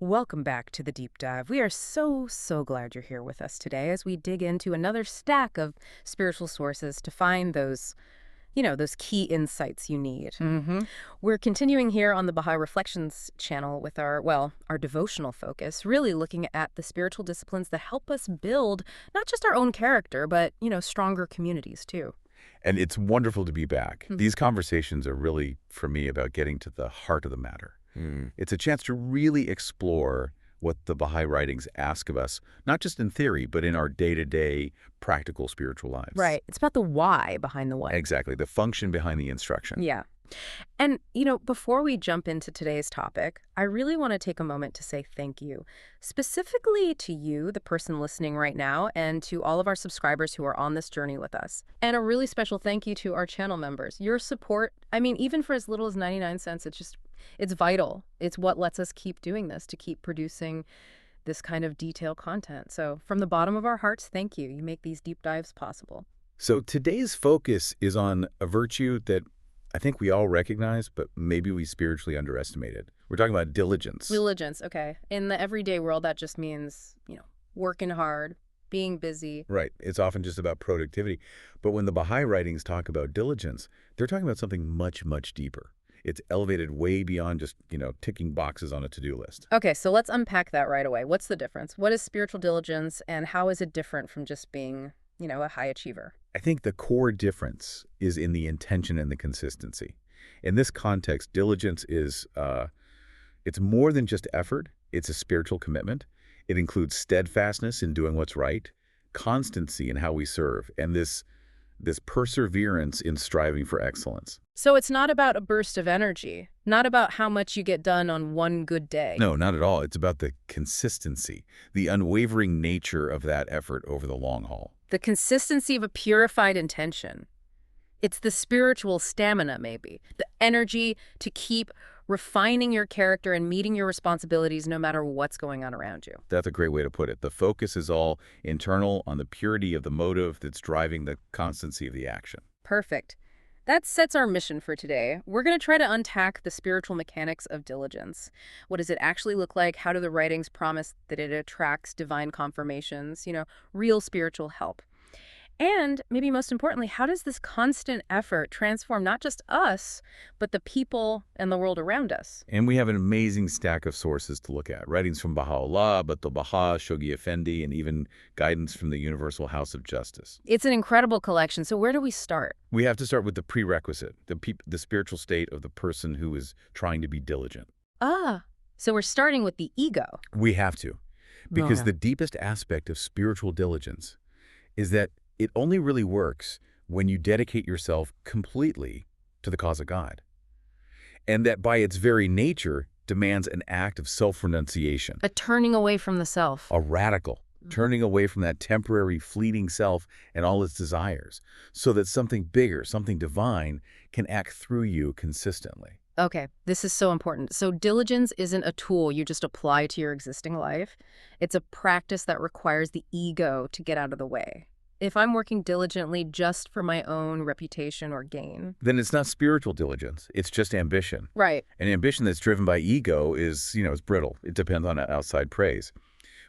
Welcome back to the deep dive. We are so glad you're here with us today as we dig into another stack of spiritual sources to find those key insights you need. We're continuing here on the Baha'i Reflections channel with our devotional focus, really looking at the spiritual disciplines that help us build not just our own character, but, stronger communities too. And it's wonderful to be back. These conversations are really, for me, about getting to the heart of the matter. It's a chance to really explore what the Baha'i writings ask of us, not just in theory, but in our day-to-day practical spiritual lives. Right. It's about the why behind the what. Exactly. The function behind the instruction. Yeah. And, before we jump into today's topic, I really want to take a moment to say thank you, specifically to you, the person listening right now, and to all of our subscribers who are on this journey with us. And a really special thank you to our channel members. Your support, even for as little as 99 cents, it's vital. It's what lets us keep doing this, to keep producing this kind of detailed content. So from the bottom of our hearts, thank you. You make these deep dives possible. So today's focus is on a virtue that I think we all recognize, but maybe we spiritually underestimated. We're talking about diligence. Diligence, okay. In the everyday world, that just means, working hard, being busy. Right. It's often just about productivity. But when the Baha'i writings talk about diligence, they're talking about something much, much deeper. It's elevated way beyond just, ticking boxes on a to-do list. Okay, so let's unpack that right away. What's the difference? What is spiritual diligence, and how is it different from just being, a high achiever? I think the core difference is in the intention and the consistency. In this context, diligence is, it's more than just effort. It's a spiritual commitment. It includes steadfastness in doing what's right, constancy in how we serve, and this perseverance in striving for excellence. So it's not about a burst of energy, not about how much you get done on one good day. No, not at all. It's about the consistency, the unwavering nature of that effort over the long haul. The consistency of a purified intention. It's the spiritual stamina, maybe. The energy to keep refining your character and meeting your responsibilities no matter what's going on around you. That's a great way to put it. The focus is all internal, on the purity of the motive that's driving the constancy of the action. Perfect. That sets our mission for today. We're going to try to untack the spiritual mechanics of diligence. What does it actually look like? How do the writings promise that it attracts divine confirmations, real spiritual help? And maybe most importantly, how does this constant effort transform not just us, but the people and the world around us? And we have an amazing stack of sources to look at. Writings from Bahá'u'lláh, Abdu'l-Bahá, Shoghi Effendi, and even guidance from the Universal House of Justice. It's an incredible collection. So where do we start? We have to start with the prerequisite, the spiritual state of the person who is trying to be diligent. So we're starting with the ego. We have to. Because Okay. the deepest aspect of spiritual diligence is that it only really works when you dedicate yourself completely to the cause of God. And that by its very nature demands an act of self-renunciation. A turning away from the self. A radical, turning away from that temporary, fleeting self and all its desires, so that something bigger, something divine, can act through you consistently. Okay, this is so important. So diligence isn't a tool you just apply to your existing life. It's a practice that requires the ego to get out of the way. If I'm working diligently just for my own reputation or gain, Then it's not spiritual diligence, it's just ambition. right? An ambition that's driven by ego is, is brittle. It depends on outside praise.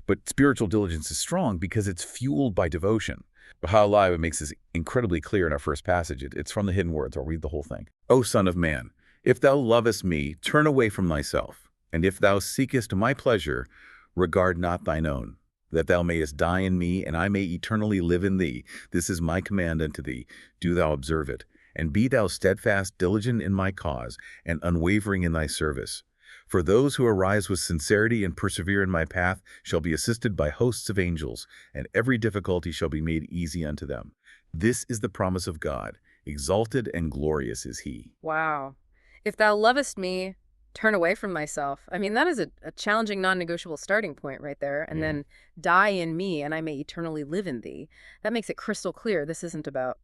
But spiritual diligence is strong because it's fueled by devotion. Baha'u'lláh makes this incredibly clear in our first passage. It's from the Hidden Words. I'll read the whole thing. O Son of Man, if thou lovest me, turn away from thyself. And if thou seekest my pleasure, regard not thine own, that thou mayest die in me, and I may eternally live in thee. This is my command unto thee. Do thou observe it. And be thou steadfast, diligent in my cause, and unwavering in thy service. For those who arise with sincerity and persevere in my path shall be assisted by hosts of angels, and every difficulty shall be made easy unto them. This is the promise of God. Exalted and glorious is he. Wow. If thou lovest me, turn away from myself. That is a challenging, non-negotiable starting point right there. And then die in me, and I may eternally live in thee. That makes it crystal clear. This isn't about,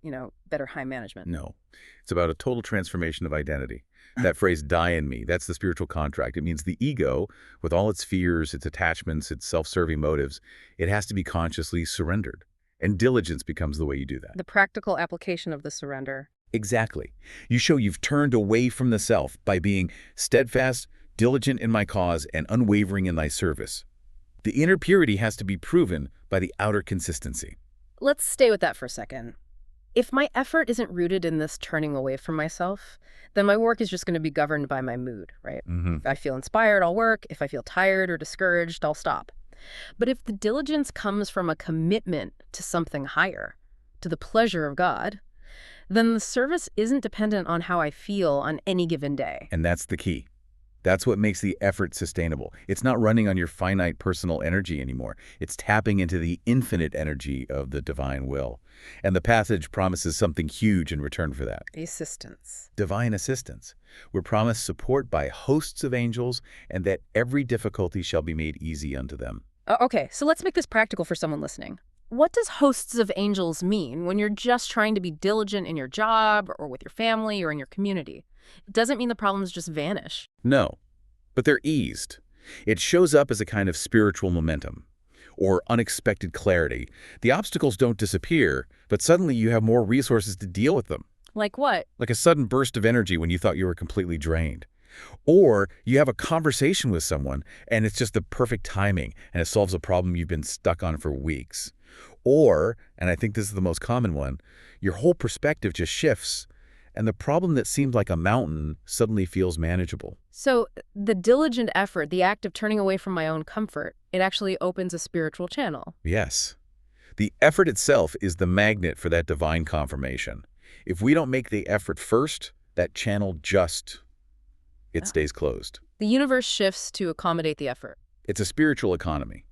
better high management. No. It's about a total transformation of identity. That phrase, die in me, that's the spiritual contract. It means the ego, with all its fears, its attachments, its self-serving motives, it has to be consciously surrendered. And diligence becomes the way you do that. The practical application of the surrender. Exactly. You show you've turned away from the self by being steadfast, diligent in my cause and unwavering in thy service. The inner purity has to be proven by the outer consistency. Let's stay with that for a second. If my effort isn't rooted in this turning away from myself, then my work is just going to be governed by my mood, right? If I feel inspired, I'll work. If I feel tired or discouraged, I'll stop. But if the diligence comes from a commitment to something higher, to the pleasure of God, then the service isn't dependent on how I feel on any given day. And that's the key. That's what makes the effort sustainable. It's not running on your finite personal energy anymore. It's tapping into the infinite energy of the divine will. And the passage promises something huge in return for that. Assistance. Divine assistance. We're promised support by hosts of angels, and that every difficulty shall be made easy unto them. Okay, so let's make this practical for someone listening. What does hosts of angels mean when you're just trying to be diligent in your job or with your family or in your community? It doesn't mean the problems just vanish. No, but they're eased. It shows up as a kind of spiritual momentum or unexpected clarity. The obstacles don't disappear, but suddenly you have more resources to deal with them. Like what? Like a sudden burst of energy when you thought you were completely drained. Or you have a conversation with someone and it's just the perfect timing and it solves a problem you've been stuck on for weeks. Or, and I think this is the most common one, your whole perspective just shifts and the problem that seemed like a mountain suddenly feels manageable. So the diligent effort, the act of turning away from my own comfort, it actually opens a spiritual channel. Yes. The effort itself is the magnet for that divine confirmation. If we don't make the effort first, that channel it stays closed. The universe shifts to accommodate the effort. It's a spiritual economy.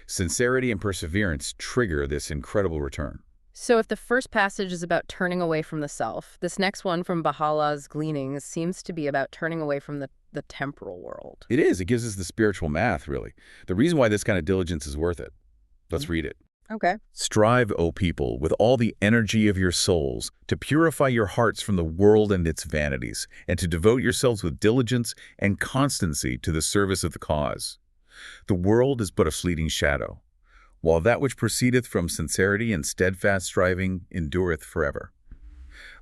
Sincerity and perseverance trigger this incredible return. So if the first passage is about turning away from the self, this next one from Baha'u'llah's Gleanings seems to be about turning away from the temporal world. It is. It gives us the spiritual math, really. The reason why this kind of diligence is worth it. Let's read it. Okay. Strive, O people, with all the energy of your souls, to purify your hearts from the world and its vanities, and to devote yourselves with diligence and constancy to the service of the cause. The world is but a fleeting shadow, while that which proceedeth from sincerity and steadfast striving endureth forever.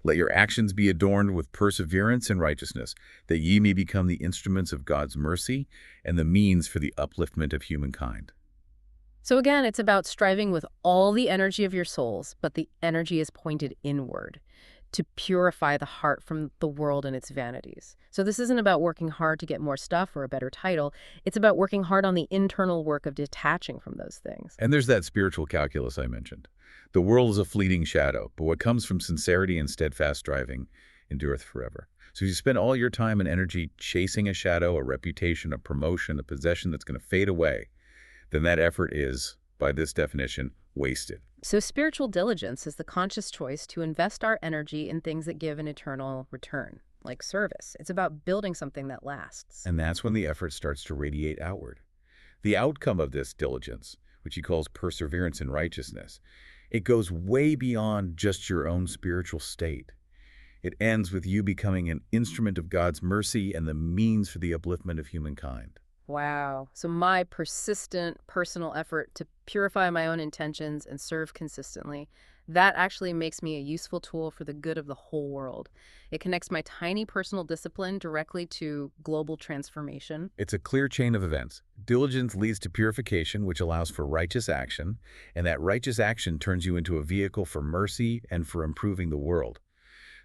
Let your actions be adorned with perseverance and righteousness, that ye may become the instruments of God's mercy and the means for the upliftment of humankind. So again, it's about striving with all the energy of your souls, but the energy is pointed inward to purify the heart from the world and its vanities. So this isn't about working hard to get more stuff or a better title. It's about working hard on the internal work of detaching from those things. And there's that spiritual calculus I mentioned. The world is a fleeting shadow, but what comes from sincerity and steadfast striving endureth forever. So if you spend all your time and energy chasing a shadow, a reputation, a promotion, a possession that's going to fade away, then that effort is, by this definition, wasted. So spiritual diligence is the conscious choice to invest our energy in things that give an eternal return, like service. It's about building something that lasts. And that's when the effort starts to radiate outward. The outcome of this diligence, which he calls perseverance in righteousness, it goes way beyond just your own spiritual state. It ends with you becoming an instrument of God's mercy and the means for the upliftment of humankind. Wow. So my persistent personal effort to purify my own intentions and serve consistently, that actually makes me a useful tool for the good of the whole world. It connects my tiny personal discipline directly to global transformation. It's a clear chain of events. Diligence leads to purification, which allows for righteous action, and that righteous action turns you into a vehicle for mercy and for improving the world.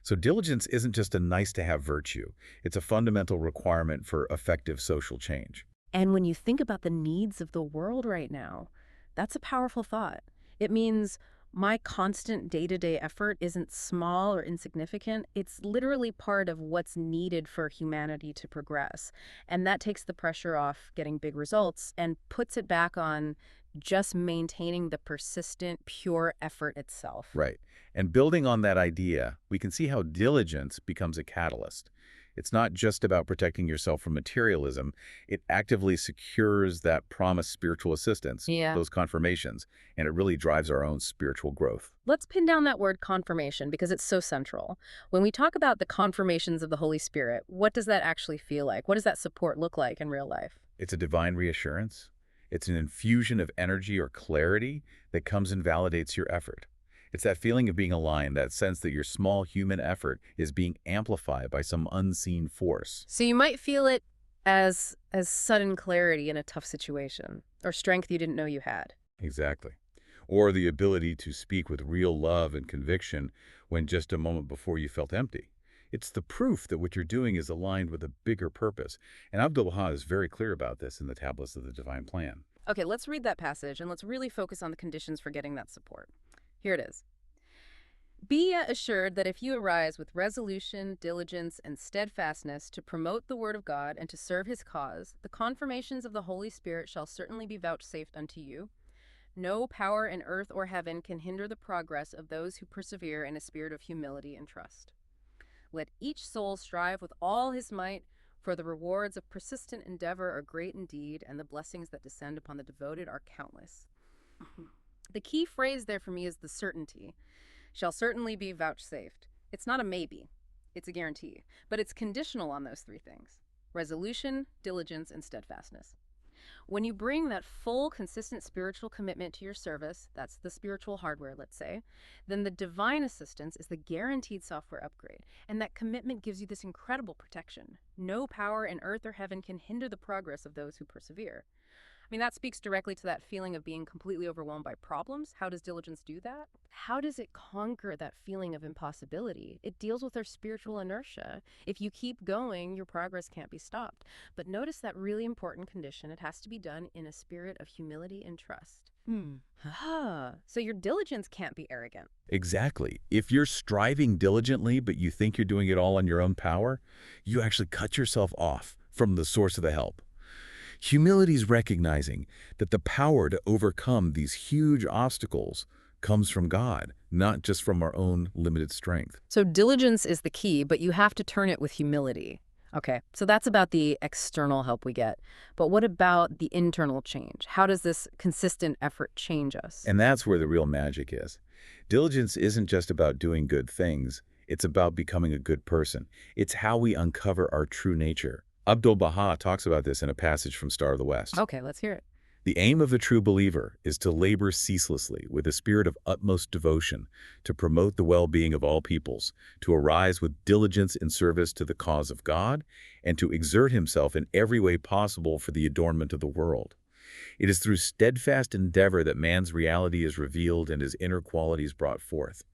So diligence isn't just a nice-to-have virtue. It's a fundamental requirement for effective social change. And when you think about the needs of the world right now, that's a powerful thought. It means my constant day-to-day effort isn't small or insignificant. It's literally part of what's needed for humanity to progress. And that takes the pressure off getting big results and puts it back on just maintaining the persistent, pure effort itself. Right. And building on that idea, we can see how diligence becomes a catalyst. It's not just about protecting yourself from materialism. It actively secures that promised spiritual assistance, those confirmations, and it really drives our own spiritual growth. Let's pin down that word confirmation because it's so central. When we talk about the confirmations of the Holy Spirit, what does that actually feel like? What does that support look like in real life? It's a divine reassurance. It's an infusion of energy or clarity that comes and validates your effort. It's that feeling of being aligned, that sense that your small human effort is being amplified by some unseen force. So you might feel it as sudden clarity in a tough situation, or strength you didn't know you had. Exactly. Or the ability to speak with real love and conviction when just a moment before you felt empty. It's the proof that what you're doing is aligned with a bigger purpose. And Abdu'l-Bahá is very clear about this in the Tablets of the Divine Plan. Okay, let's read that passage and let's really focus on the conditions for getting that support. Here it is. Be assured that if you arise with resolution, diligence, and steadfastness to promote the word of God and to serve his cause, the confirmations of the Holy Spirit shall certainly be vouchsafed unto you. No power in earth or heaven can hinder the progress of those who persevere in a spirit of humility and trust. Let each soul strive with all his might, for the rewards of persistent endeavor are great indeed, and the blessings that descend upon the devoted are countless. The key phrase there for me is the certainty. Shall certainly be vouchsafed. It's not a maybe, it's a guarantee, but it's conditional on those three things: resolution, diligence, and steadfastness. When you bring that full, consistent spiritual commitment to your service, that's the spiritual hardware, let's say, then the divine assistance is the guaranteed software upgrade. And that commitment gives you this incredible protection. No power in earth or heaven can hinder the progress of those who persevere. I mean, that speaks directly to that feeling of being completely overwhelmed by problems. How does diligence do that? How does it conquer that feeling of impossibility? It deals with our spiritual inertia. If you keep going, your progress can't be stopped. But notice that really important condition. It has to be done in a spirit of humility and trust. So your diligence can't be arrogant. Exactly. If you're striving diligently, but you think you're doing it all on your own power, you actually cut yourself off from the source of the help. Humility is recognizing that the power to overcome these huge obstacles comes from God, not just from our own limited strength. So diligence is the key, but you have to turn it with humility. Okay, so that's about the external help we get. But what about the internal change? How does this consistent effort change us? And that's where the real magic is. Diligence isn't just about doing good things. It's about becoming a good person. It's how we uncover our true nature. Abdu'l-Bahá talks about this in a passage from Star of the West. Okay, let's hear it. The aim of the true believer is to labor ceaselessly with a spirit of utmost devotion to promote the well-being of all peoples, to arise with diligence in service to the cause of God, and to exert himself in every way possible for the adornment of the world. It is through steadfast endeavor that man's reality is revealed and his inner qualities brought forth.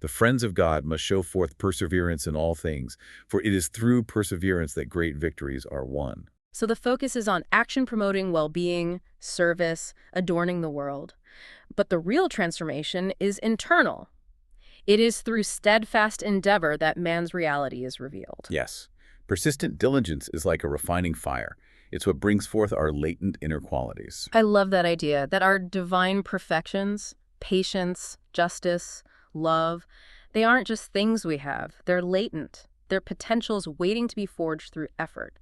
The friends of God must show forth perseverance in all things, for it is through perseverance that great victories are won. So the focus is on action promoting well-being, service, adorning the world. But the real transformation is internal. It is through steadfast endeavor that man's reality is revealed. Yes, persistent diligence is like a refining fire. It's what brings forth our latent inner qualities. I love that idea, that our divine perfections, patience, justice, love, they aren't just things we have. They're latent. They're potentials waiting to be forged through effort.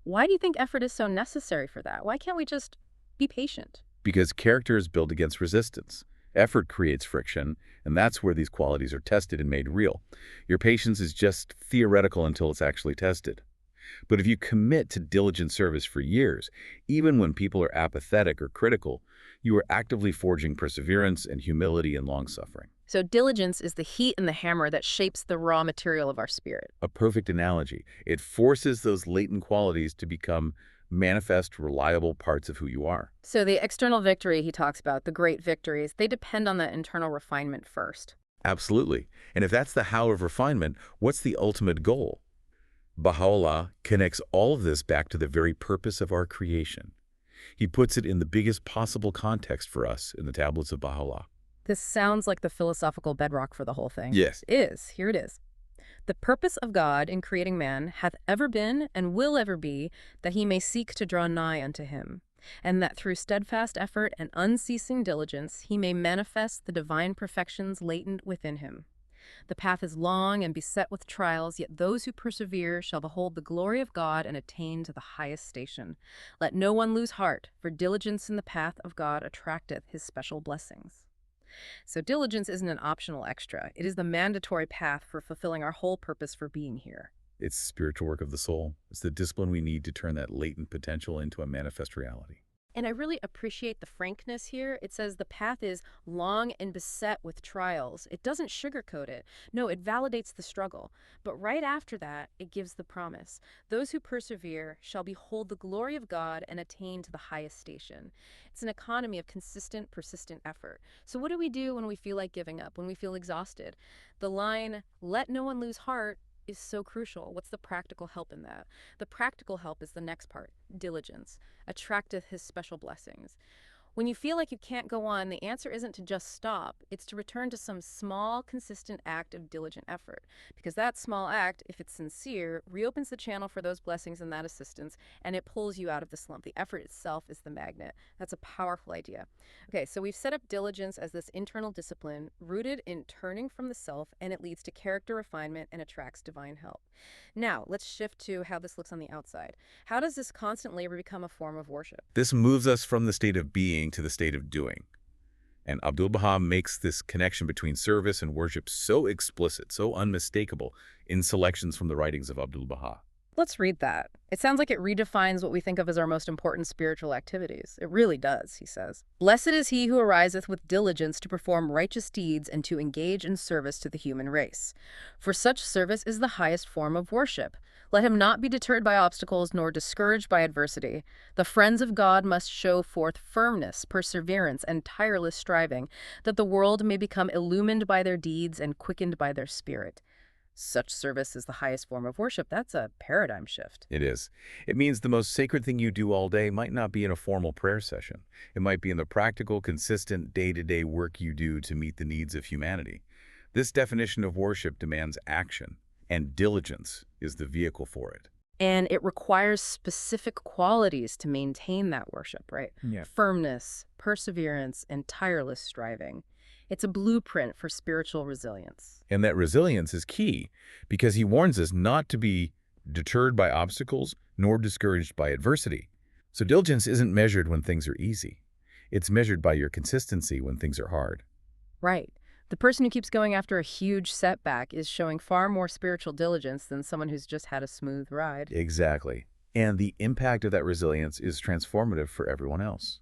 Why do you think effort is so necessary for that? Why can't we just be patient? Because character is built against resistance. Effort creates friction, and that's where these qualities are tested and made real. Your patience is just theoretical until it's actually tested. But if you commit to diligent service for years, even when people are apathetic or critical, you are actively forging perseverance and humility and long-suffering. So diligence is the heat and the hammer that shapes the raw material of our spirit. A perfect analogy. It forces those latent qualities to become manifest, reliable parts of who you are. So the external victory he talks about, the great victories, they depend on the internal refinement first. Absolutely. And if that's the how of refinement, what's the ultimate goal? Bahá'u'lláh connects all of this back to the very purpose of our creation. He puts it in the biggest possible context for us in the Tablets of Bahá'u'lláh. This sounds like the philosophical bedrock for the whole thing. Yes. It is. Here it is. The purpose of God in creating man hath ever been and will ever be that he may seek to draw nigh unto him, and that through steadfast effort and unceasing diligence he may manifest the divine perfections latent within him. The path is long and beset with trials, yet those who persevere shall behold the glory of God and attain to the highest station. Let no one lose heart, for diligence in the path of God attracteth his special blessings. So diligence isn't an optional extra. It is the mandatory path for fulfilling our whole purpose for being here. It's spiritual work of the soul. It's the discipline we need to turn that latent potential into a manifest reality. And I really appreciate the frankness here. It says the path is long and beset with trials. It doesn't sugarcoat it. No, it validates the struggle. But right after that, it gives the promise. Those who persevere shall behold the glory of God and attain to the highest station. It's an economy of consistent, persistent effort. So what do we do when we feel like giving up, when we feel exhausted? The line, let no one lose heart, is so crucial. What's the practical help in that? The practical help is the next part, diligence. Attracteth his special blessings. When you feel like you can't go on, the answer isn't to just stop. It's to return to some small, consistent act of diligent effort. Because that small act, if it's sincere, reopens the channel for those blessings and that assistance, and it pulls you out of the slump. The effort itself is the magnet. That's a powerful idea. Okay, so we've set up diligence as this internal discipline rooted in turning from the self, and it leads to character refinement and attracts divine help. Now, let's shift to how this looks on the outside. How does this constant labor become a form of worship? This moves us from the state of being to the state of doing. And Abdu'l-Bahá makes this connection between service and worship so explicit, so unmistakable in selections from the writings of Abdu'l-Bahá. Let's read that. It sounds like it redefines what we think of as our most important spiritual activities. It really does, he says. Blessed is he who ariseth with diligence to perform righteous deeds and to engage in service to the human race. For such service is the highest form of worship. Let him not be deterred by obstacles nor discouraged by adversity. The friends of God must show forth firmness, perseverance, and tireless striving, that the world may become illumined by their deeds and quickened by their spirit. Such service is the highest form of worship. That's a paradigm shift. It is. It means the most sacred thing you do all day might not be in a formal prayer session. It might be in the practical, consistent, day-to-day work you do to meet the needs of humanity. This definition of worship demands action, and diligence is the vehicle for it. And it requires specific qualities to maintain that worship, right? Yeah. Firmness, perseverance, and tireless striving. It's a blueprint for spiritual resilience. And that resilience is key because he warns us not to be deterred by obstacles nor discouraged by adversity. So diligence isn't measured when things are easy. It's measured by your consistency when things are hard. Right. The person who keeps going after a huge setback is showing far more spiritual diligence than someone who's just had a smooth ride. Exactly. And the impact of that resilience is transformative for everyone else.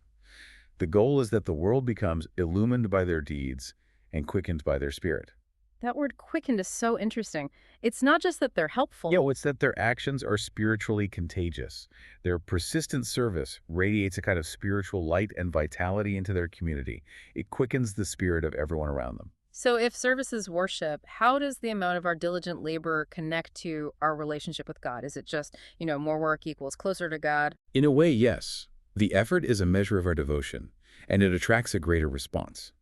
The goal is that the world becomes illumined by their deeds and quickened by their spirit. That word quickened is so interesting. It's not just that they're helpful. Yeah, it's that their actions are spiritually contagious. Their persistent service radiates a kind of spiritual light and vitality into their community. It quickens the spirit of everyone around them. So if service is worship, how does the amount of our diligent labor connect to our relationship with God? Is it just, more work equals closer to God? In a way, yes. The effort is a measure of our devotion, and it attracts a greater response.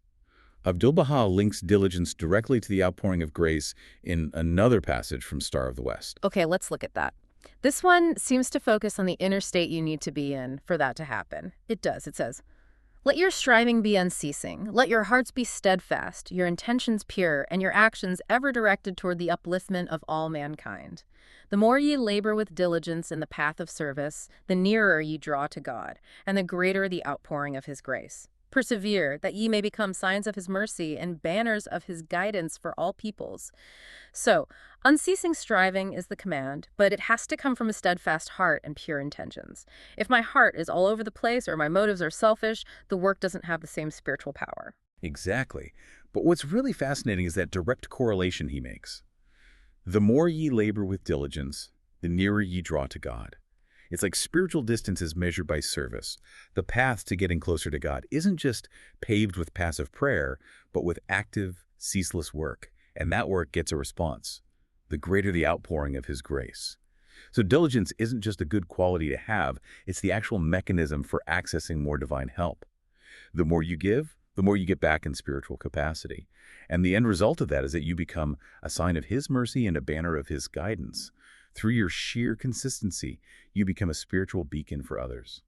Abdu'l-Bahá links diligence directly to the outpouring of grace in another passage from Star of the West. Okay, let's look at that. This one seems to focus on the inner state you need to be in for that to happen. It does. It says, let your striving be unceasing. Let your hearts be steadfast, your intentions pure, and your actions ever directed toward the upliftment of all mankind. The more ye labor with diligence in the path of service, the nearer ye draw to God, and the greater the outpouring of his grace. Persevere, that ye may become signs of his mercy and banners of his guidance for all peoples. So, unceasing striving is the command, but it has to come from a steadfast heart and pure intentions. If my heart is all over the place or my motives are selfish, the work doesn't have the same spiritual power. Exactly. But what's really fascinating is that direct correlation he makes. The more ye labor with diligence, the nearer ye draw to God. It's like spiritual distance is measured by service. The path to getting closer to God isn't just paved with passive prayer, but with active, ceaseless work. And that work gets a response, the greater the outpouring of his grace. So diligence isn't just a good quality to have, it's the actual mechanism for accessing more divine help. The more you give, the more you get back in spiritual capacity. And the end result of that is that you become a sign of his mercy and a banner of his guidance. Through your sheer consistency, you become a spiritual beacon for others.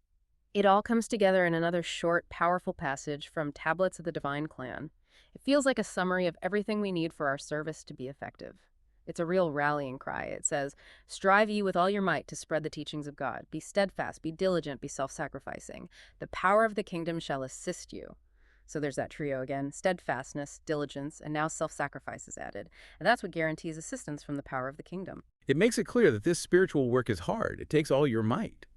It all comes together in another short, powerful passage from Tablets of the Divine Clan. It feels like a summary of everything we need for our service to be effective. It's a real rallying cry. It says, strive ye with all your might to spread the teachings of God. Be steadfast, be diligent, be self-sacrificing. The power of the kingdom shall assist you. So there's that trio again, steadfastness, diligence, and now self-sacrifice is added. And that's what guarantees assistance from the power of the kingdom. It makes it clear that this spiritual work is hard. It takes all your might.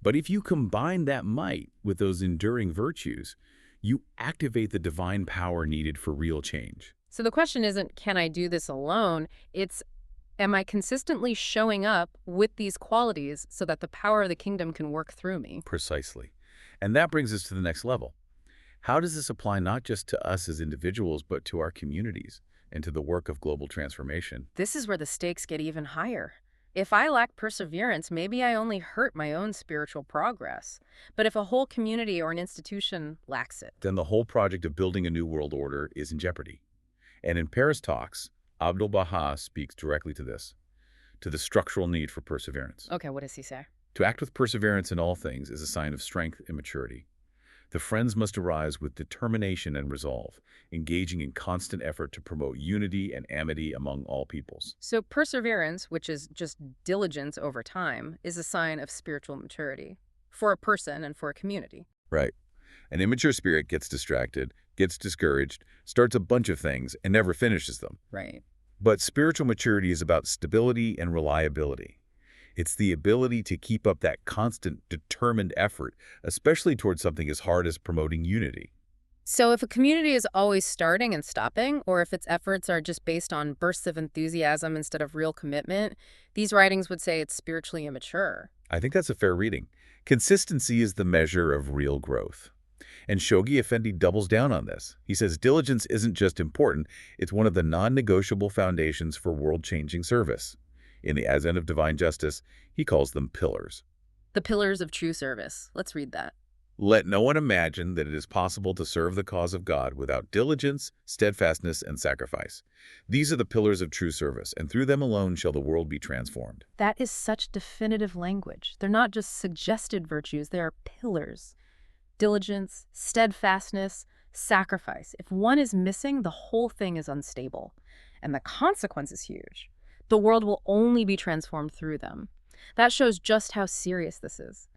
But if you combine that might with those enduring virtues, you activate the divine power needed for real change. So the question isn't, can I do this alone? It's, am I consistently showing up with these qualities so that the power of the kingdom can work through me? Precisely. And that brings us to the next level. How does this apply not just to us as individuals, but to our communities and to the work of global transformation? This is where the stakes get even higher. If I lack perseverance, maybe I only hurt my own spiritual progress. But if a whole community or an institution lacks it. Then the whole project of building a new world order is in jeopardy. And in Paris Talks, Abdu'l-Bahá speaks directly to this, to the structural need for perseverance. Okay, what does he say? To act with perseverance in all things is a sign of strength and maturity. The friends must arise with determination and resolve, engaging in constant effort to promote unity and amity among all peoples. So perseverance, which is just diligence over time, is a sign of spiritual maturity for a person and for a community. Right. An immature spirit gets distracted, gets discouraged, starts a bunch of things, and never finishes them. Right. But spiritual maturity is about stability and reliability. It's the ability to keep up that constant, determined effort, especially towards something as hard as promoting unity. So if a community is always starting and stopping, or if its efforts are just based on bursts of enthusiasm instead of real commitment, these writings would say it's spiritually immature. I think that's a fair reading. Consistency is the measure of real growth. And Shoghi Effendi doubles down on this. He says diligence isn't just important, it's one of the non-negotiable foundations for world-changing service. In the Ascent of Divine Justice, he calls them pillars. The pillars of true service. Let's read that. Let no one imagine that it is possible to serve the cause of God without diligence, steadfastness, and sacrifice. These are the pillars of true service, and through them alone shall the world be transformed. That is such definitive language. They're not just suggested virtues, they are pillars. Diligence, steadfastness, sacrifice. If one is missing, the whole thing is unstable. And the consequence is huge. The world will only be transformed through them. That shows just how serious this is.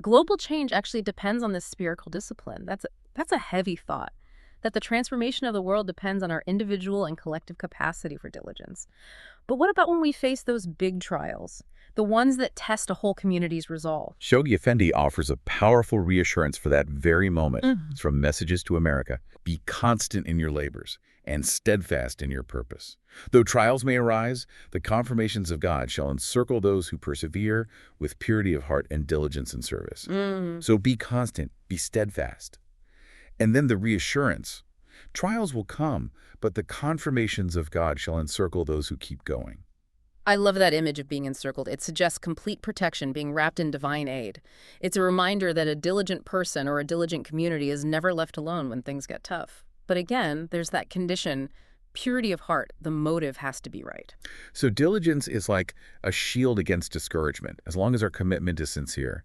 Global change actually depends on this spiritual discipline. That's a heavy thought, that the transformation of the world depends on our individual and collective capacity for diligence. But what about when we face those big trials, the ones that test a whole community's resolve? Shoghi Effendi offers a powerful reassurance for that very moment. It's from Messages to America. Be constant in your labors and steadfast in your purpose. Though trials may arise, the confirmations of God shall encircle those who persevere with purity of heart and diligence in service. So be constant, be steadfast. And then the reassurance. Trials will come, but the confirmations of God shall encircle those who keep going. I love that image of being encircled. It suggests complete protection, being wrapped in divine aid. It's a reminder that a diligent person or a diligent community is never left alone when things get tough. But again, there's that condition, purity of heart. The motive has to be right. So diligence is like a shield against discouragement, as long as our commitment is sincere.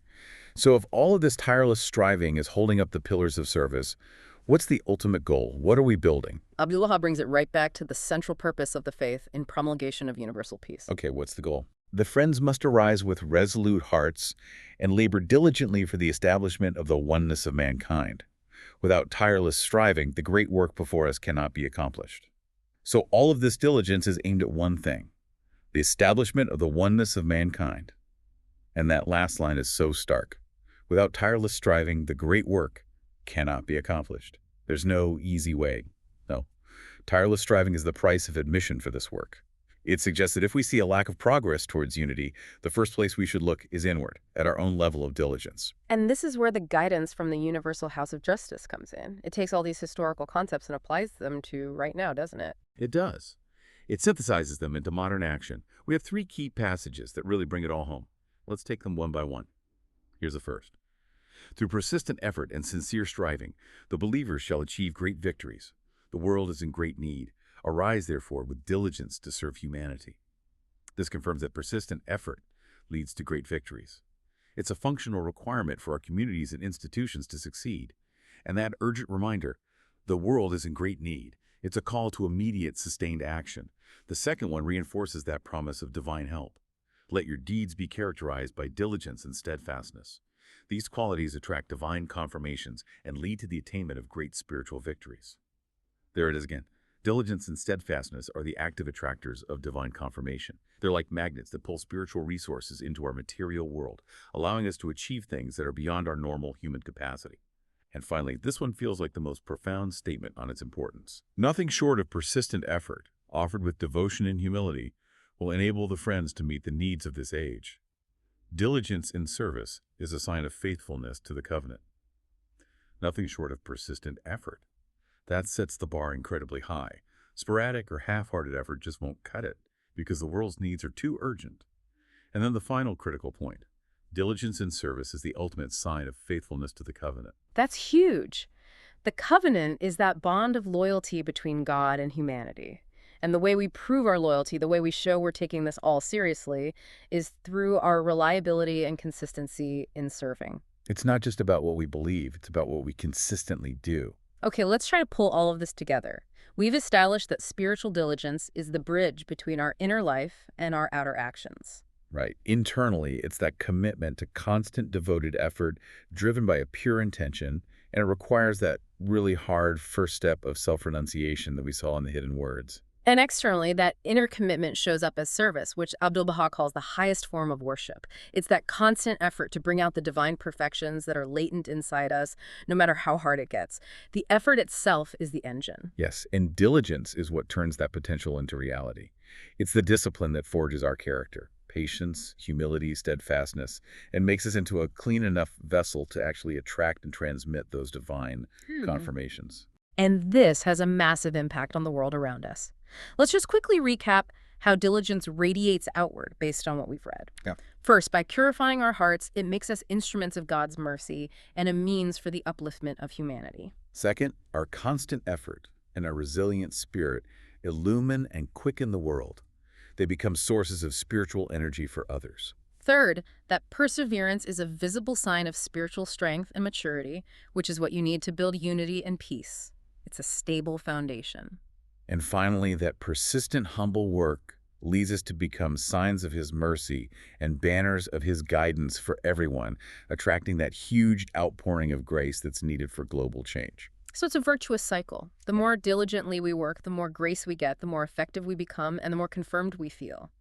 So if all of this tireless striving is holding up the pillars of service, what's the ultimate goal? What are we building? Abdu'l-Bahá brings it right back to the central purpose of the faith in promulgation of universal peace. Okay, what's the goal? The friends must arise with resolute hearts and labor diligently for the establishment of the oneness of mankind. Without tireless striving, the great work before us cannot be accomplished. So all of this diligence is aimed at one thing, the establishment of the oneness of mankind. And that last line is so stark. Without tireless striving, the great work cannot be accomplished. There's no easy way. No. Tireless striving is the price of admission for this work. It suggests that if we see a lack of progress towards unity, the first place we should look is inward, at our own level of diligence. And this is where the guidance from the Universal House of Justice comes in. It takes all these historical concepts and applies them to right now, doesn't it? It does. It synthesizes them into modern action. We have 3 key passages that really bring it all home. Let's take them one by one. Here's the first. Through persistent effort and sincere striving, the believers shall achieve great victories. The world is in great need. Arise, therefore, with diligence to serve humanity. This confirms that persistent effort leads to great victories. It's a functional requirement for our communities and institutions to succeed. And that urgent reminder, the world is in great need. It's a call to immediate, sustained action. The second one reinforces that promise of divine help. Let your deeds be characterized by diligence and steadfastness. These qualities attract divine confirmations and lead to the attainment of great spiritual victories. There it is again. Diligence and steadfastness are the active attractors of divine confirmation. They're like magnets that pull spiritual resources into our material world, allowing us to achieve things that are beyond our normal human capacity. And finally, this one feels like the most profound statement on its importance. Nothing short of persistent effort, offered with devotion and humility, will enable the friends to meet the needs of this age. Diligence in service is a sign of faithfulness to the covenant. Nothing short of persistent effort. That sets the bar incredibly high. Sporadic or half-hearted effort just won't cut it, because the world's needs are too urgent. And then the final critical point. Diligence in service is the ultimate sign of faithfulness to the covenant. That's huge. The covenant is that bond of loyalty between God and humanity. And the way we prove our loyalty, the way we show we're taking this all seriously, is through our reliability and consistency in serving. It's not just about what we believe, it's about what we consistently do. Okay, let's try to pull all of this together. We've established that spiritual diligence is the bridge between our inner life and our outer actions. Right. Internally, it's that commitment to constant devoted effort driven by a pure intention, and it requires that really hard first step of self-renunciation that we saw in the hidden words. And externally, that inner commitment shows up as service, which Abdu'l-Bahá calls the highest form of worship. It's that constant effort to bring out the divine perfections that are latent inside us, no matter how hard it gets. The effort itself is the engine. Yes, and diligence is what turns that potential into reality. It's the discipline that forges our character, patience, humility, steadfastness, and makes us into a clean enough vessel to actually attract and transmit those divine confirmations. And this has a massive impact on the world around us. Let's just quickly recap how diligence radiates outward based on what we've read. Yeah. First, by purifying our hearts, it makes us instruments of God's mercy and a means for the upliftment of humanity. Second, our constant effort and our resilient spirit illumine and quicken the world. They become sources of spiritual energy for others. Third, that perseverance is a visible sign of spiritual strength and maturity, which is what you need to build unity and peace. It's a stable foundation. And finally, that persistent, humble work leads us to become signs of His mercy and banners of His guidance for everyone, attracting that huge outpouring of grace that's needed for global change. So it's a virtuous cycle. The more diligently we work, the more grace we get, the more effective we become, and the more confirmed we feel.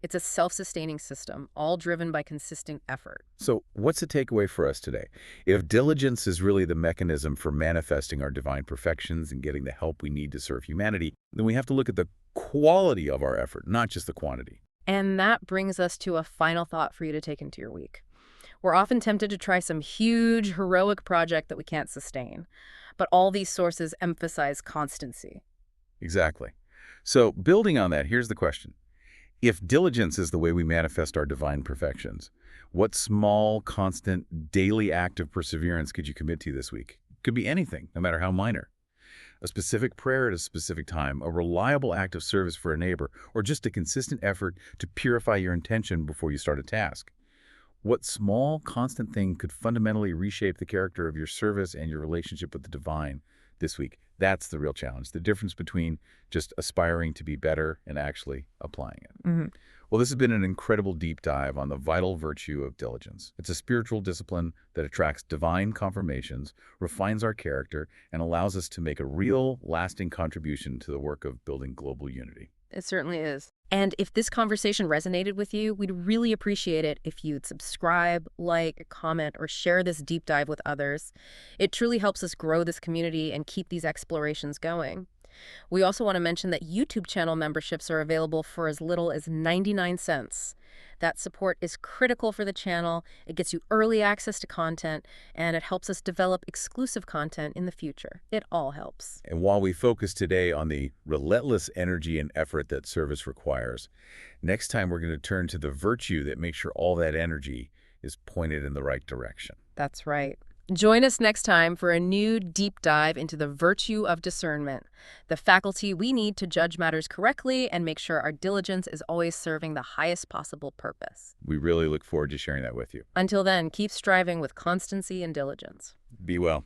It's a self-sustaining system, all driven by consistent effort. So what's the takeaway for us today? If diligence is really the mechanism for manifesting our divine perfections and getting the help we need to serve humanity, then we have to look at the quality of our effort, not just the quantity. And that brings us to a final thought for you to take into your week. We're often tempted to try some huge, heroic project that we can't sustain. But all these sources emphasize constancy. Exactly. So building on that, here's the question. If diligence is the way we manifest our divine perfections, what small, constant, daily act of perseverance could you commit to this week? Could be anything, no matter how minor. A specific prayer at a specific time, a reliable act of service for a neighbor, or just a consistent effort to purify your intention before you start a task. What small, constant thing could fundamentally reshape the character of your service and your relationship with the divine this week? That's the real challenge, the difference between just aspiring to be better and actually applying it. Well, this has been an incredible deep dive on the vital virtue of diligence. It's a spiritual discipline that attracts divine confirmations, refines our character, and allows us to make a real, lasting contribution to the work of building global unity. It certainly is. And if this conversation resonated with you, we'd really appreciate it if you'd subscribe, like, comment, or share this deep dive with others. It truly helps us grow this community and keep these explorations going. We also want to mention that YouTube channel memberships are available for as little as 99 cents. That support is critical for the channel. It gets you early access to content, and it helps us develop exclusive content in the future. It all helps. And while we focus today on the relentless energy and effort that service requires, next time we're going to turn to the virtue that makes sure all that energy is pointed in the right direction. That's right. Join us next time for a new deep dive into the virtue of discernment, the faculty we need to judge matters correctly and make sure our diligence is always serving the highest possible purpose. We really look forward to sharing that with you. Until then, keep striving with constancy and diligence. Be well.